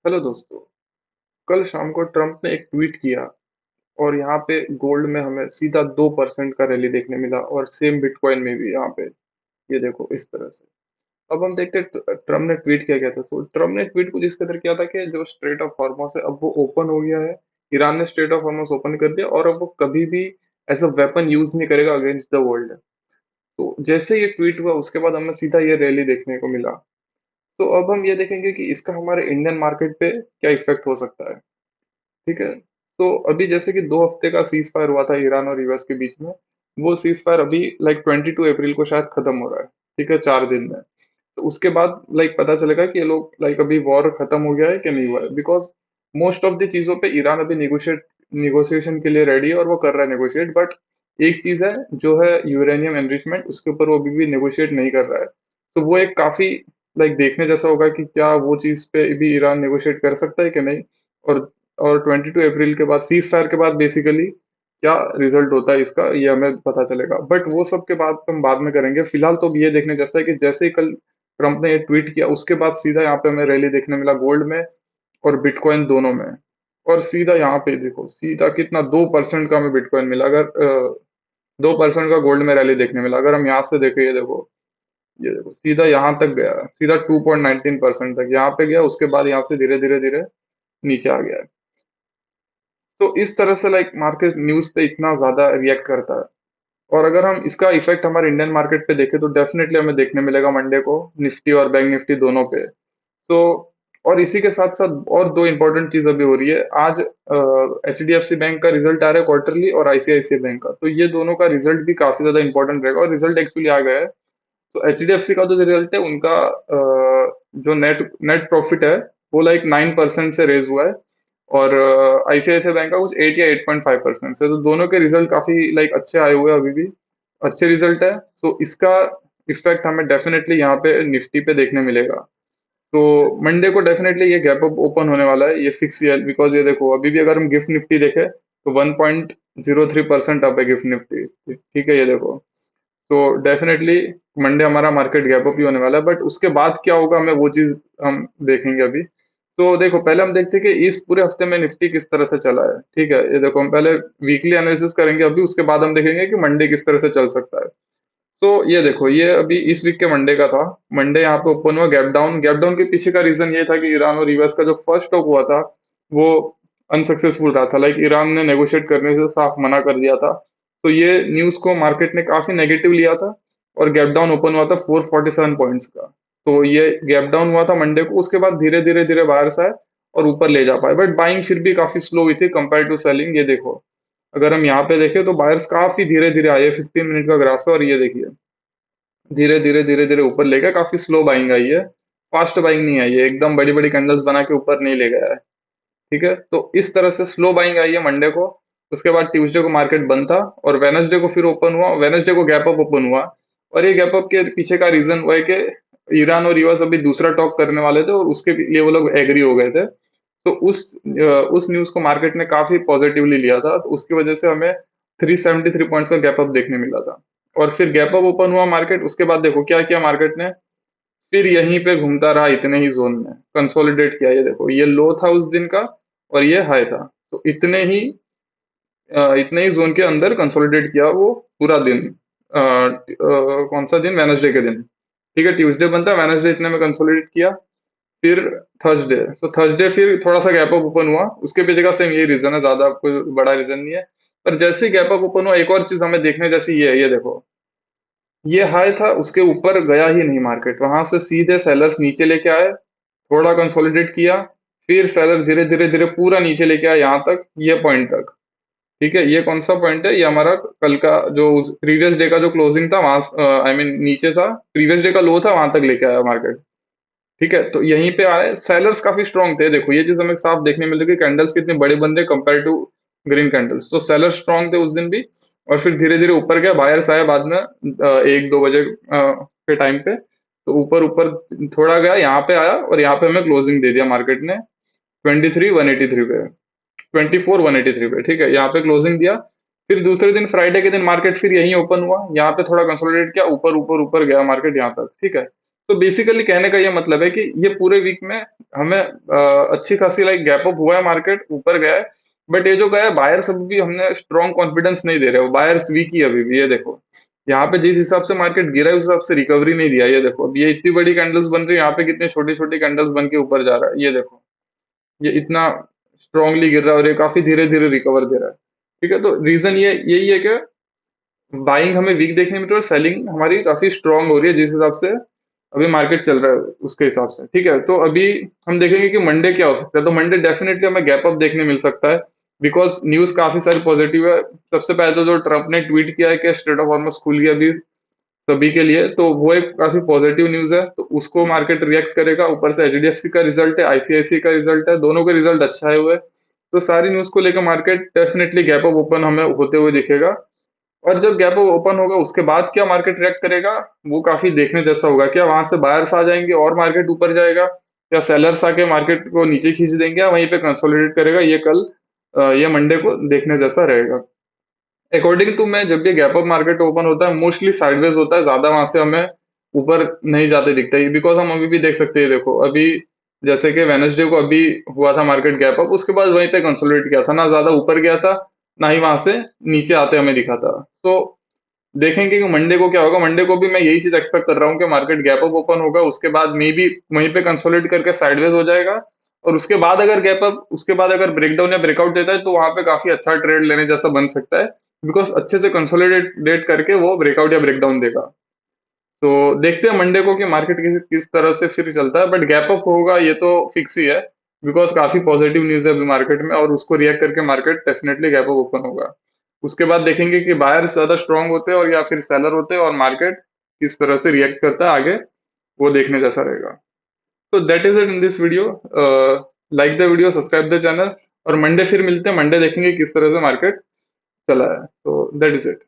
Hello दोस्तों। कल शाम को ट्रम्प ने एक ट्वीट किया और यहाँ पे गोल्ड में हमें सीधा 2% का रैली देखने मिला और सेम बिटकॉइन में भी यहाँ पे ये देखो इस तरह से। अब हम देखते हैं ट्रम्प ने ट्वीट किया गया था। सो ट्रम्प ने ट्वीट कुछ इस कदर किया था कि जो स्ट्रेट ऑफ हॉर्मस है अब वो ओपन हो गया है। ईरान ने स्ट्रेट ऑफ हॉर्मस ओपन कर दिया और अब वो कभी भी एज अ वेपन यूज नहीं करेगा अगेंस्ट द वर्ल्ड। तो जैसे ये ट्वीट हुआ उसके बाद हमें सीधा ये रैली देखने को मिला। तो अब हम ये देखेंगे कि इसका हमारे इंडियन मार्केट पे क्या इफेक्ट हो सकता है। ठीक है। तो अभी जैसे कि 2 हफ्ते का सीज फायर हुआ था ईरान और यूएस के बीच में। वो सीज फायर अभी लाइक 22 अप्रैल को शायद खत्म हो रहा है। ठीक है, 4 दिन में। तो उसके बाद लाइक पता चलेगा कि ये लोग लाइक अभी वॉर खत्म हो गया है कि नहीं हुआ है, बिकॉज मोस्ट ऑफ द चीजों पे ईरान अभी निगोशिएशन के लिए रेडी है और वो कर रहा है नेगोशिएट। बट एक चीज है जो है यूरेनियम एनरिचमेंट, उसके ऊपर वो अभी भी नेगोशिएट नहीं कर रहा है। तो वो एक काफी लाइक देखने जैसा होगा कि क्या वो चीज पे भी ईरान नेगोशिएट कर सकता है कि नहीं। और और 22 अप्रैल के बाद सीज फायर के बाद बेसिकली क्या रिजल्ट होता है इसका ये हमें पता चलेगा। बट वो सब के बाद हम बाद में करेंगे। फिलहाल तो ये देखने जैसा है कि जैसे ही कल ट्रम्प ने ये ट्वीट किया उसके बाद सीधा यहाँ पे हमें रैली देखने मिला गोल्ड में और बिटकॉइन दोनों में। और सीधा यहाँ पे देखो सीधा कितना 2% का हमें बिटकॉइन मिला। अगर 2% का गोल्ड में रैली देखने मिला। अगर हम यहाँ से देखें ये देखो सीधा यहाँ तक गया, सीधा 2.19% तक यहाँ पे गया। उसके बाद यहाँ से धीरे धीरे धीरे नीचे आ गया है। तो इस तरह से लाइक मार्केट न्यूज पे इतना ज्यादा रिएक्ट करता है। और अगर हम इसका इफेक्ट हमारे इंडियन मार्केट पे देखें तो डेफिनेटली हमें देखने मिलेगा मंडे को निफ्टी और बैंक निफ्टी दोनों पे। तो और इसी के साथ साथ और दो इंपॉर्टेंट चीज अभी हो रही है आज। H D F C bank का रिजल्ट आ रहा है क्वार्टरली और आईसीआईसीआई बैंक का। तो ये दोनों का रिजल्ट भी काफी ज्यादा इंपॉर्टेंट रहेगा और रिजल्ट एक्चुअली आ गया है। तो एच डी एफ सी का जो रिजल्ट है उनका जो नेट नेट प्रॉफिट है वो लाइक 9% से रेज हुआ है। और आईसीआईसीआई बैंक का कुछ 8 या 8.5% से। तो दोनों के रिजल्ट काफी लाइक अच्छे आए हुए हैं अभी भी। अच्छे रिजल्ट है। तो इसका इफेक्ट हमें डेफिनेटली यहाँ पे निफ्टी पे देखने मिलेगा। तो मंडे को डेफिनेटली ये गैप अप ओपन होने वाला है, ये फिक्स है। बिकॉज ये देखो अभी भी अगर हम गिफ्ट निफ्टी देखें तो 1.03% अप है गिफ्ट निफ्टी। ठीक है, ये देखो। तो डेफिनेटली मंडे हमारा मार्केट गैप अप ही होने वाला है। बट उसके बाद क्या होगा हमें वो चीज हम देखेंगे अभी। तो देखो पहले हम देखते हैं कि इस पूरे हफ्ते में निफ्टी किस तरह से चला है। ठीक है, ये देखो हम पहले वीकली एनालिसिस करेंगे अभी, उसके बाद हम देखेंगे कि मंडे किस तरह से चल सकता है। तो ये देखो ये अभी इस वीक के मंडे का था। मंडे यहाँ पे ओपन हुआ गैप डाउन। गैप डाउन के पीछे का रीजन ये था कि ईरान और यूएस का जो फर्स्ट टॉक हुआ था वो अनसक्सेसफुल रहा था। लाइक ईरान ने नेगोशिएट करने से साफ मना कर दिया था। तो ये न्यूज को मार्केट ने काफी नेगेटिव लिया था। और गैप डाउन ओपन हुआ था 447 पॉइंट्स का। तो ये गैप डाउन हुआ था मंडे को। उसके बाद धीरे धीरे धीरे बाहर से आए और ऊपर ले जा पाए। बट बाइंग फिर भी काफी स्लो हुई थी कंपेयर टू सेलिंग। ये देखो अगर हम यहाँ पे देखें तो बायर्स काफी धीरे धीरे आए। 15 मिनट का ग्राफ है और ये देखिए धीरे धीरे धीरे धीरे ऊपर ले गया। काफी स्लो बाइंग आई है, फास्ट बाइंग नहीं आई है। एकदम बड़ी बड़ी कैंडल्स बना के ऊपर नहीं ले गया है। ठीक है, तो इस तरह से स्लो बाइंग आई है मंडे को। उसके बाद ट्यूसडे को मार्केट बंद था और वेनसडे को फिर ओपन हुआ। वेनसडे को गैप अप ओपन हुआ। और ये गैप अप के पीछे का रीजन वो है कि ईरान और यूएस अभी दूसरा टॉक करने वाले थे और उसके लिए वो लोग एग्री हो गए थे। तो उस न्यूज को मार्केट ने काफी पॉजिटिवली लिया था। तो उसकी वजह से हमें 373 पॉइंट्स का गैप अप देखने मिला था। और फिर गैप अप ओपन हुआ मार्केट। उसके बाद देखो क्या किया मार्केट ने। फिर यहीं पे घूमता रहा इतने ही जोन में कंसोलिडेट किया। ये देखो ये लो था उस दिन का और ये हाई था। तो इतने ही जोन के अंदर कंसोलिडेट किया वो पूरा दिन। कौन सा दिन, वेनसडे के दिन। ठीक है, ट्यूसडे बनता है, वेनसडे इतने में कंसोलिडेट किया। फिर थर्सडे, तो थर्सडे फिर थोड़ा सा गैप अप ओपन हुआ। उसके पीछे का सेम यही रीजन है, ज्यादा कोई बड़ा रीजन नहीं है। पर जैसे ही गैप अप ओपन हुआ एक और चीज हमें देखने जैसी ये है। ये देखो ये हाई था, उसके ऊपर गया ही नहीं मार्केट। वहां से सीधे सेलर्स नीचे लेके आए, थोड़ा कंसोलिडेट किया। फिर सेलर धीरे धीरे धीरे पूरा नीचे लेके आया यहाँ तक, ये पॉइंट तक। ठीक है, ये कौन सा पॉइंट है, ये हमारा कल का जो प्रीवियस डे का जो क्लोजिंग था वहां, आई मीन नीचे था, प्रीवियस डे का लो था, वहां तक लेके आया मार्केट। ठीक है, तो यहीं पे आए। सेलर्स काफी स्ट्रांग थे। देखो ये चीज हमें साफ देखने मिल रही है कि कैंडल्स कितने बड़े बंदे कंपेयर टू ग्रीन कैंडल्स। तो सेलर स्ट्रांग थे उस दिन भी। और फिर धीरे धीरे ऊपर गया, बायर्स आए बाद में 1-2 बजे के टाइम पे। तो ऊपर ऊपर थोड़ा गया, यहाँ पे आया और यहाँ पे हमें क्लोजिंग दे दिया मार्केट ने 23,183 पे, 24,183 पे। ठीक है, यहाँ पे क्लोजिंग दिया। फिर दूसरे दिन फ्राइडे के दिन मार्केट फिर यहीं ओपन हुआ। यहाँ पे थोड़ा कंसोलिडेट किया, ऊपर ऊपर ऊपर गया मार्केट यहाँ तक। ठीक है, तो बेसिकली कहने का ये मतलब है कि ये पूरे वीक में हमें अच्छी खासी लाइक गैप अप हुआ है, मार्केट ऊपर गया है। बट ये जो गया है, बायर्स अभी भी हमने स्ट्रॉन्ग कॉन्फिडेंस नहीं दे रहे हो, बायर्स वीक ही अभी भी। ये देखो यहाँ पे जिस हिसाब से मार्केट गिरा है उस हिसाब से रिकवरी नहीं दिया। ये देखो अब ये इतनी बड़ी कैंडल्स बन रही है, यहाँ पे कितनी छोटी छोटी कैंडल्स बन के ऊपर जा रहा है। ये देखो ये इतना स्ट्रांगली गिर रहा है और ये काफी धीरे धीरे रिकवर दे रहा है। ठीक है, तो रीजन ये यही है कि बाइंग हमें वीक देखने में, तो सेलिंग हमारी काफी स्ट्रांग हो रही है जिस हिसाब से अभी मार्केट चल रहा है उसके हिसाब से। ठीक है, तो अभी हम देखेंगे कि मंडे क्या हो सकता है। तो मंडे डेफिनेटली हमें गैप अप देखने मिल सकता है, बिकॉज न्यूज काफी सारी पॉजिटिव है। सबसे पहले तो जो ट्रम्प ने ट्वीट किया है कि स्ट्रेट ऑफ हॉर्मस खुल गया अभी सभी के लिए, तो वो एक काफी पॉजिटिव न्यूज है, तो उसको मार्केट रिएक्ट करेगा। ऊपर से एचडीएफसी का रिजल्ट है, आईसीआईसी का रिजल्ट है, दोनों के रिजल्ट अच्छा आए हुए हैं। तो सारी न्यूज को लेकर market definitely gap up open हमें होते हुए दिखेगा। और जब गैप अप ओपन होगा उसके बाद क्या मार्केट रिएक्ट करेगा, वो काफी देखने जैसा होगा। क्या वहां से बायर्स आ जाएंगे और मार्केट ऊपर जाएगा, या सेलर्स आके मार्केट को नीचे खींच देंगे, या वहीं पे कंसोलिडेट करेगा, ये कल ये मंडे को देखने जैसा रहेगा। अकॉर्डिंग टू मैं, जब ये गैप अप मार्केट ओपन होता है मोस्टली साइडवेज होता है, ज्यादा वहां से हमें ऊपर नहीं जाते दिखता है। बिकॉज हम अभी भी देख सकते हैं, देखो अभी जैसे कि वेनसडे को अभी हुआ था मार्केट गैप अप, उसके बाद वहीं पे कंसोलिडेट किया था, ना ज्यादा ऊपर गया था ना ही वहां से नीचे आते हमें दिखा था। तो देखेंगे कि मंडे को क्या होगा। मंडे को भी मैं यही चीज एक्सपेक्ट कर रहा हूँ कि मार्केट गैप अप ओपन होगा, उसके बाद मे बी वहीं पे कंसोलिडेट करके साइडवेज हो जाएगा। और उसके बाद अगर गैप अप, उसके बाद अगर ब्रेकडाउन या ब्रेकआउट देता है तो वहां पे काफी अच्छा ट्रेड लेने जैसा बन सकता है, बिकॉज अच्छे से कंसोलिडेट करके वो ब्रेकआउट या ब्रेकडाउन देगा। तो देखते हैं मंडे को कि मार्केट किस तरह से फिर चलता है, बट गैप अप होगा ये तो फिक्स ही है, बिकॉज काफी पॉजिटिव न्यूज है अभी मार्केट में, और उसको रिएक्ट करके market definitely gap up open होगा। उसके बाद देखेंगे कि बायर्स ज्यादा स्ट्रांग होते हैं और या फिर सेलर होते हैं, और मार्केट किस तरह से रिएक्ट करता है आगे, वो देखने जैसा रहेगा। तो that is it in this video. Like the video, subscribe the channel, और मंडे फिर मिलते हैं। मंडे देखेंगे किस तरह से मार्केट चला है। तो दैट इज इट।